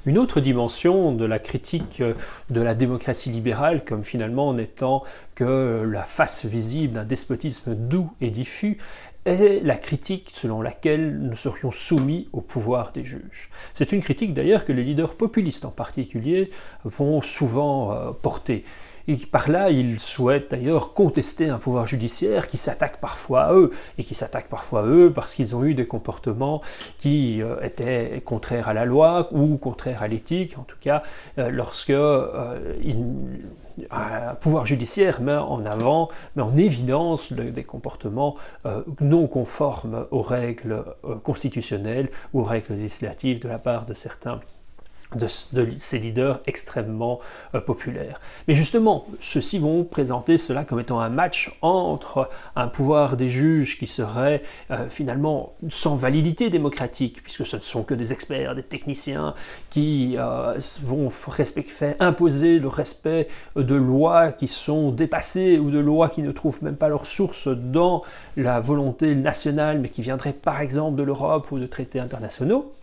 une autre dimension de la critique de la démocratie libérale comme finalement n'étant que la face visible d'un despotisme doux et diffus, est la critique selon laquelle nous serions soumis au pouvoir des juges. C'est une critique d'ailleurs que les leaders populistes en particulier vont souvent porter. Et par là, ils souhaitent d'ailleurs contester un pouvoir judiciaire qui s'attaque parfois à eux, et qui s'attaque parfois à eux parce qu'ils ont eu des comportements qui étaient contraires à la loi ou contraires à l'éthique, en tout cas lorsque un pouvoir judiciaire met en avant, met en évidence des comportements non conformes aux règles constitutionnelles ou aux règles législatives de la part de certains de ces leaders extrêmement populaires. Mais justement, ceux-ci vont présenter cela comme étant un match entre un pouvoir des juges qui serait finalement sans validité démocratique, puisque ce ne sont que des experts, des techniciens qui vont faire imposer le respect de lois qui sont dépassées ou de lois qui ne trouvent même pas leur source dans la volonté nationale, mais qui viendraient par exemple de l'Europe ou de traités internationaux.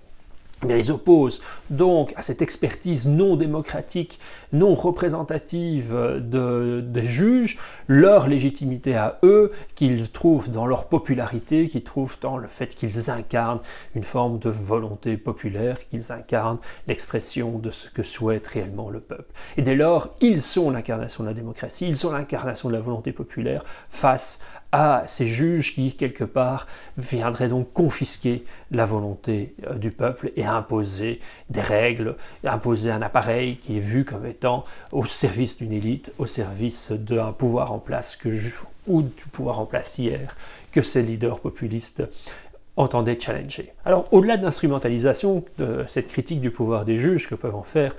Mais ils opposent donc à cette expertise non démocratique, non représentative des juges, leur légitimité à eux, qu'ils trouvent dans leur popularité, qu'ils trouvent dans le fait qu'ils incarnent une forme de volonté populaire, qu'ils incarnent l'expression de ce que souhaite réellement le peuple. Et dès lors, ils sont l'incarnation de la démocratie, ils sont l'incarnation de la volonté populaire face à ces juges qui, quelque part, viendraient donc confisquer la volonté du peuple et imposer des règles, imposer un appareil qui est vu comme étant au service d'une élite, au service d'un pouvoir en place ou du pouvoir en place hier que ces leaders populistes entendaient challenger. Alors, au-delà de l'instrumentalisation de cette critique du pouvoir des juges que peuvent en faire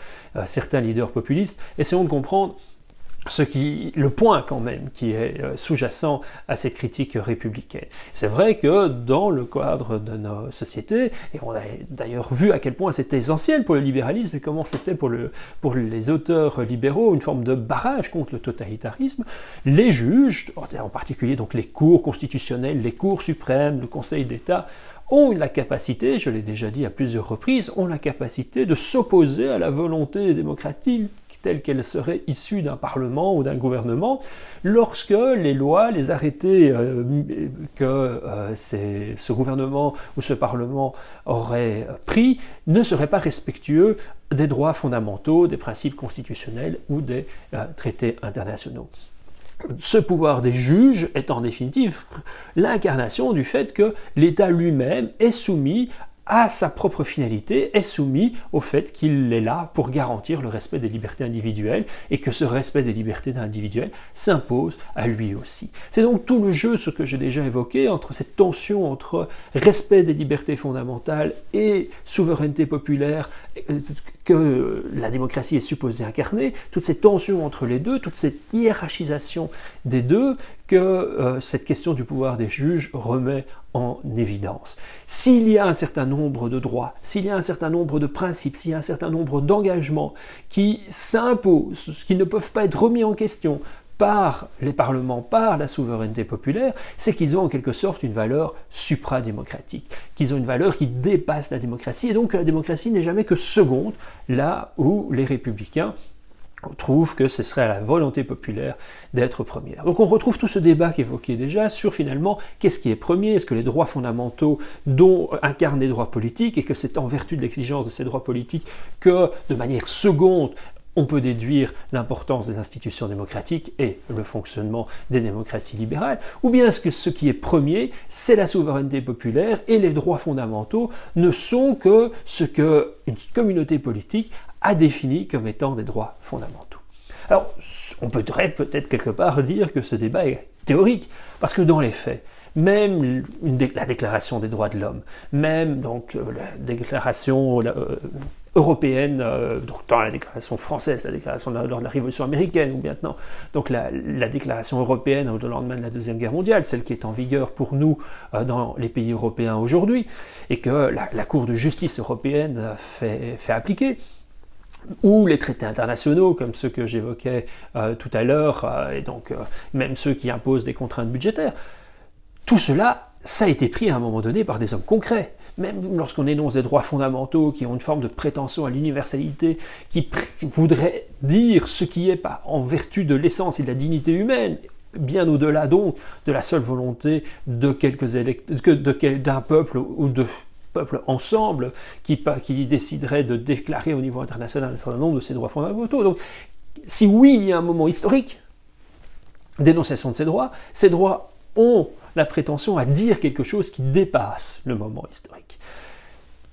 certains leaders populistes, essayons de comprendre le point quand même qui est sous-jacent à cette critique républicaine. C'est vrai que dans le cadre de nos sociétés, et on a d'ailleurs vu à quel point c'était essentiel pour le libéralisme et comment c'était pour les auteurs libéraux une forme de barrage contre le totalitarisme, les juges, en particulier donc les cours constitutionnelles, les cours suprêmes, le Conseil d'État, ont la capacité, je l'ai déjà dit à plusieurs reprises, ont la capacité de s'opposer à la volonté démocratique telle qu'elle serait issue d'un parlement ou d'un gouvernement, lorsque les lois, les arrêtés que ce gouvernement ou ce parlement aurait pris ne seraient pas respectueux des droits fondamentaux, des principes constitutionnels ou des traités internationaux. Ce pouvoir des juges est en définitive l'incarnation du fait que l'État lui-même est soumis à sa propre finalité, est soumis au fait qu'il est là pour garantir le respect des libertés individuelles et que ce respect des libertés individuelles s'impose à lui aussi. C'est donc tout le jeu, ce que j'ai déjà évoqué, entre cette tension entre respect des libertés fondamentales et souveraineté populaire que la démocratie est supposée incarner, toute cette tension entre les deux, toute cette hiérarchisation des deux, que cette question du pouvoir des juges remet en évidence. S'il y a un certain nombre de droits, s'il y a un certain nombre de principes, s'il y a un certain nombre d'engagements qui s'imposent, qui ne peuvent pas être remis en question par les parlements, par la souveraineté populaire, c'est qu'ils ont en quelque sorte une valeur supradémocratique, qu'ils ont une valeur qui dépasse la démocratie, et donc que la démocratie n'est jamais que seconde, là où les républicains trouve que ce serait à la volonté populaire d'être première. Donc on retrouve tout ce débat qu'évoquait déjà sur finalement qu'est-ce qui est premier, est-ce que les droits fondamentaux dont incarnent les droits politiques et que c'est en vertu de l'exigence de ces droits politiques que de manière seconde on peut déduire l'importance des institutions démocratiques et le fonctionnement des démocraties libérales, ou bien est-ce que ce qui est premier, c'est la souveraineté populaire et les droits fondamentaux ne sont que ce qu'une communauté politique a défini comme étant des droits fondamentaux. Alors, on pourrait peut-être quelque part dire que ce débat est théorique, parce que dans les faits, même la Déclaration des droits de l'homme, même donc la Déclaration européenne, donc dans la déclaration française, la déclaration lors de la Révolution américaine, ou maintenant donc la déclaration européenne au lendemain de la Deuxième Guerre mondiale, celle qui est en vigueur pour nous dans les pays européens aujourd'hui, et que la Cour de justice européenne fait appliquer, ou les traités internationaux, comme ceux que j'évoquais tout à l'heure, et donc même ceux qui imposent des contraintes budgétaires. Tout cela, ça a été pris à un moment donné par des hommes concrets. Même lorsqu'on énonce des droits fondamentaux qui ont une forme de prétention à l'universalité, qui voudraient dire ce qui est en vertu de l'essence et de la dignité humaine, bien au-delà donc de la seule volonté de d'un peuple ou de peuples ensemble qui déciderait de déclarer au niveau international un certain nombre de ces droits fondamentaux. Donc, si oui, il y a un moment historique d'énonciation de ces droits ont la prétention à dire quelque chose qui dépasse le moment historique.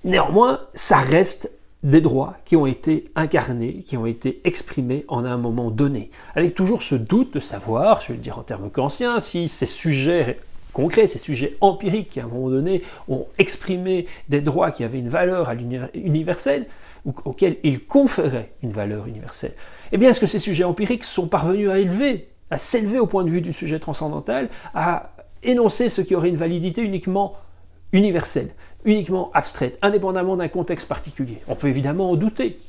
Néanmoins, ça reste des droits qui ont été incarnés, qui ont été exprimés en un moment donné, avec toujours ce doute de savoir, je vais le dire en termes kantiens, si ces sujets concrets, ces sujets empiriques qui à un moment donné ont exprimé des droits qui avaient une valeur universelle, ou auxquels ils conféraient une valeur universelle, eh bien est-ce que ces sujets empiriques sont parvenus à s'élever au point de vue du sujet transcendantal, à énoncer ce qui aurait une validité uniquement universelle, uniquement abstraite, indépendamment d'un contexte particulier? On peut évidemment en douter.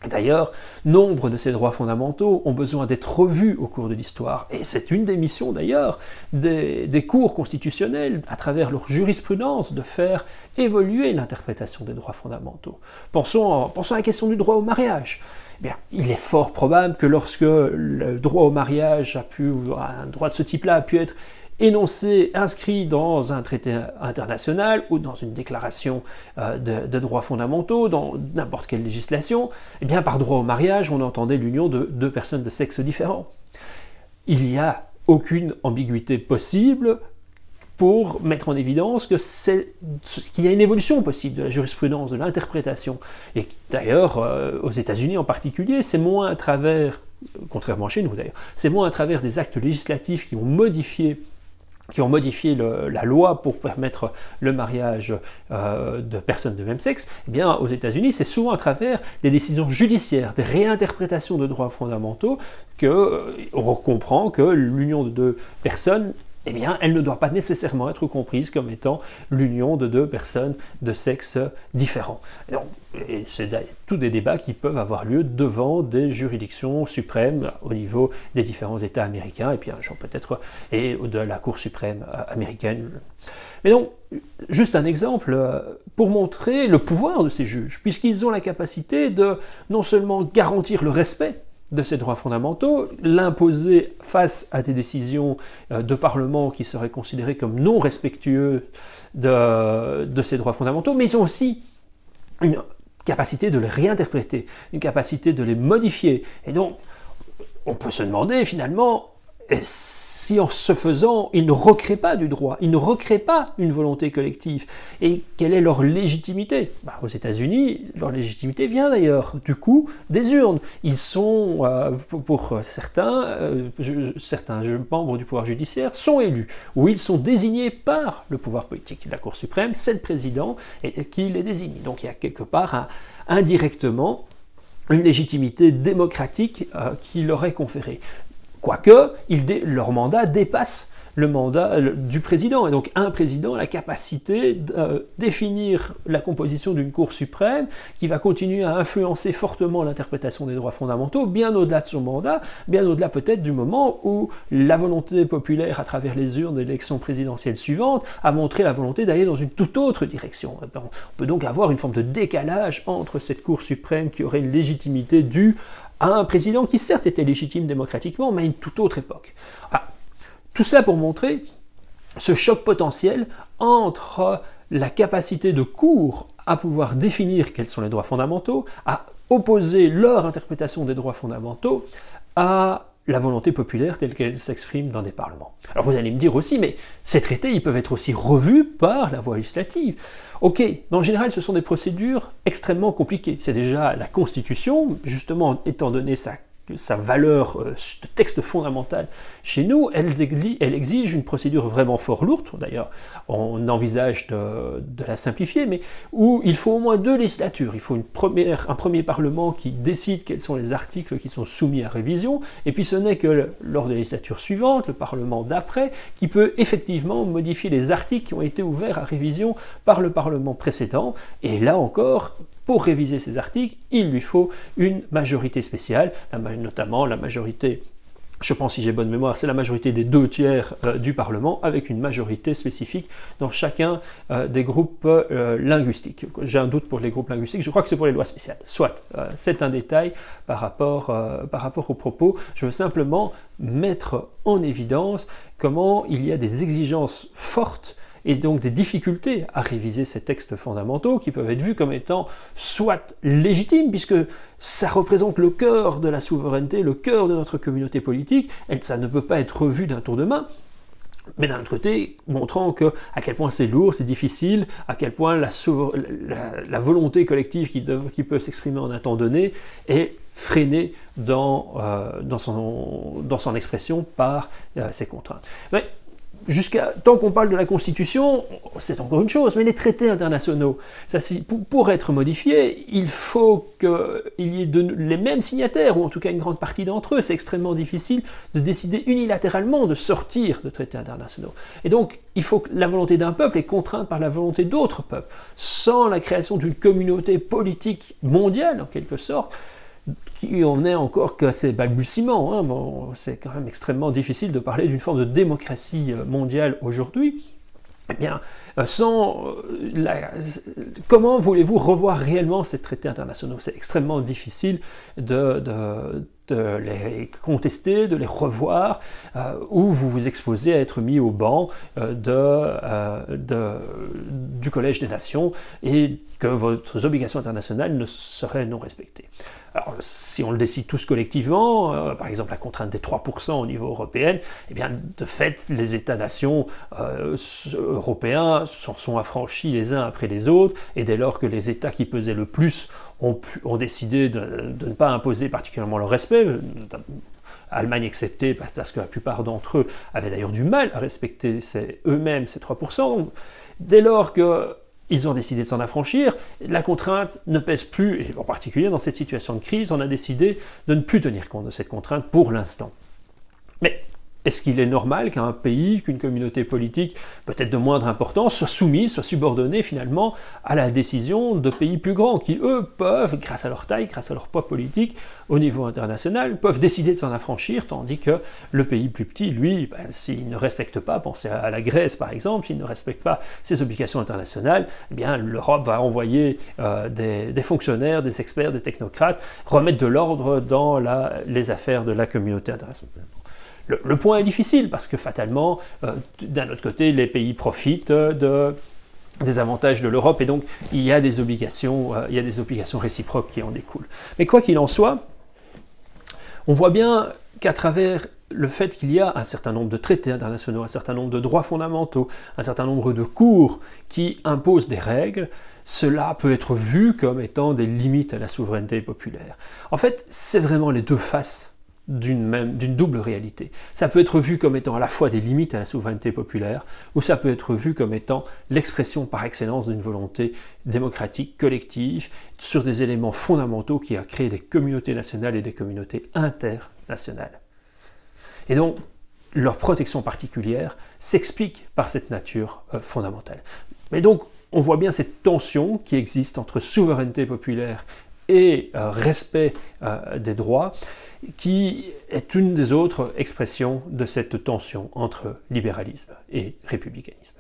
D'ailleurs, nombre de ces droits fondamentaux ont besoin d'être revus au cours de l'histoire, et c'est une des missions d'ailleurs des cours constitutionnels, à travers leur jurisprudence, de faire évoluer l'interprétation des droits fondamentaux. Pensons à la question du droit au mariage. Eh bien, il est fort probable que lorsque le droit au mariage ou un droit de ce type-là a pu être énoncé, inscrit dans un traité international ou dans une déclaration de droits fondamentaux, dans n'importe quelle législation, eh bien par droit au mariage, on entendait l'union de deux personnes de sexe différents. Il n'y a aucune ambiguïté possible pour mettre en évidence qu'il y a une évolution possible de la jurisprudence, de l'interprétation. Et d'ailleurs, aux États-Unis en particulier, c'est moins à travers, contrairement à chez nous d'ailleurs, c'est moins à travers des actes législatifs qui ont modifié la loi pour permettre le mariage de personnes de même sexe. Eh bien, aux États-Unis, c'est souvent à travers des décisions judiciaires, des réinterprétations de droits fondamentaux qu'on comprend que l'union de deux personnes, eh bien, elle ne doit pas nécessairement être comprise comme étant l'union de deux personnes de sexe différent. Et c'est tous des débats qui peuvent avoir lieu devant des juridictions suprêmes au niveau des différents États américains, et puis un jour peut-être et de la Cour suprême américaine. Mais donc, juste un exemple pour montrer le pouvoir de ces juges, puisqu'ils ont la capacité de non seulement garantir le respect de ces droits fondamentaux, l'imposer face à des décisions de Parlement qui seraient considérées comme non respectueux de ces droits fondamentaux, mais ils ont aussi une capacité de les réinterpréter, une capacité de les modifier. Et donc, on peut se demander finalement, si en se faisant, ils ne recréent pas du droit, ils ne recréent pas une volonté collective. Et quelle est leur légitimité? Aux États-Unis, leur légitimité vient d'ailleurs du coup des urnes. Ils sont, pour certains membres du pouvoir judiciaire sont élus, ou ils sont désignés par le pouvoir politique. La Cour suprême, c'est le président qui les désigne. Donc il y a quelque part indirectement une légitimité démocratique qui leur est conférée. Quoique, leur mandat dépasse le mandat du président. Et donc un président a la capacité de définir la composition d'une Cour suprême qui va continuer à influencer fortement l'interprétation des droits fondamentaux, bien au-delà de son mandat, bien au-delà peut-être du moment où la volonté populaire à travers les urnes de l'élection présidentielle suivante a montré la volonté d'aller dans une toute autre direction. On peut donc avoir une forme de décalage entre cette Cour suprême qui aurait une légitimité due à un président qui certes était légitime démocratiquement, mais à une toute autre époque. Tout cela pour montrer ce choc potentiel entre la capacité de cour à pouvoir définir quels sont les droits fondamentaux, à opposer leur interprétation des droits fondamentaux à la volonté populaire telle qu'elle s'exprime dans des parlements. Alors vous allez me dire aussi, mais ces traités, ils peuvent être aussi revus par la voie législative. Ok, mais en général, ce sont des procédures extrêmement compliquées. C'est déjà la Constitution, justement, étant donné sa valeur de texte fondamental chez nous, elle exige une procédure vraiment fort lourde. D'ailleurs, on envisage de la simplifier, mais où il faut au moins 2 législatures. Il faut un premier Parlement qui décide quels sont les articles qui sont soumis à révision, et puis ce n'est que lors de la législature suivante, le Parlement d'après, qui peut effectivement modifier les articles qui ont été ouverts à révision par le Parlement précédent. Et là encore, pour réviser ces articles, il lui faut une majorité spéciale, notamment la majorité je pense, si j'ai bonne mémoire, c'est la majorité des 2/3 du Parlement, avec une majorité spécifique dans chacun des groupes linguistiques. J'ai un doute pour les groupes linguistiques, je crois que c'est pour les lois spéciales. Soit, c'est un détail par rapport aux propos. Je veux simplement mettre en évidence comment il y a des exigences fortes et donc des difficultés à réviser ces textes fondamentaux qui peuvent être vus comme étant soit légitimes, puisque ça représente le cœur de la souveraineté, le cœur de notre communauté politique, et ça ne peut pas être revu d'un tour de main, mais d'un autre côté, montrant à quel point c'est lourd, c'est difficile, à quel point la volonté collective qui peut s'exprimer en un temps donné est freinée dans son expression par ces contraintes. Mais, tant qu'on parle de la Constitution, c'est encore une chose, mais les traités internationaux, pour être modifiés, il faut qu'il y ait les mêmes signataires, ou en tout cas une grande partie d'entre eux. C'est extrêmement difficile de décider unilatéralement de sortir de traités internationaux. Et donc, il faut que la volonté d'un peuple est contrainte par la volonté d'autres peuples. Sans la création d'une communauté politique mondiale, en quelque sorte, qui en est encore qu'à ses balbutiements. Hein. Bon, c'est quand même extrêmement difficile de parler d'une forme de démocratie mondiale aujourd'hui. Eh bien, comment voulez-vous revoir réellement ces traités internationaux? C'est extrêmement difficile de les contester, de les revoir, ou vous vous exposez à être mis au banc du Collège des Nations et que vos obligations internationales ne seraient non respectées. Alors, si on le décide tous collectivement, par exemple la contrainte des 3% au niveau européen, eh bien, de fait, les États-nations européens sont affranchis les uns après les autres, et dès lors que les États qui pesaient le plus ont décidé de ne pas imposer particulièrement le respect, Allemagne exceptée, parce que la plupart d'entre eux avaient d'ailleurs du mal à respecter eux-mêmes ces 3%, donc, dès lors qu'ils ont décidé de s'en affranchir, la contrainte ne pèse plus, et en particulier dans cette situation de crise, on a décidé de ne plus tenir compte de cette contrainte pour l'instant. Mais est-ce qu'il est normal qu'un pays, qu'une communauté politique, peut-être de moindre importance, soit soumise, soit subordonnée finalement à la décision de pays plus grands, qui eux peuvent, grâce à leur taille, grâce à leur poids politique au niveau international, peuvent décider de s'en affranchir, tandis que le pays plus petit, lui, s'il ne respecte pas, pensez à la Grèce par exemple, s'il ne respecte pas ses obligations internationales, eh bien l'Europe va envoyer des fonctionnaires, des experts, des technocrates, remettre de l'ordre dans les affaires de la communauté internationale. Le point est difficile parce que fatalement, d'un autre côté, les pays profitent des avantages de l'Europe et donc il y a des obligations réciproques qui en découlent. Mais quoi qu'il en soit, on voit bien qu'à travers le fait qu'il y a un certain nombre de traités internationaux, un certain nombre de droits fondamentaux, un certain nombre de cours qui imposent des règles, cela peut être vu comme étant des limites à la souveraineté populaire. En fait, c'est vraiment les deux faces d'une double réalité. Ça peut être vu comme étant à la fois des limites à la souveraineté populaire, ou ça peut être vu comme étant l'expression par excellence d'une volonté démocratique, collective, sur des éléments fondamentaux qui a créé des communautés nationales et des communautés internationales. Et donc, leur protection particulière s'explique par cette nature fondamentale. Mais donc, on voit bien cette tension qui existe entre souveraineté populaire et respect des droits, qui est une des autres expressions de cette tension entre libéralisme et républicanisme.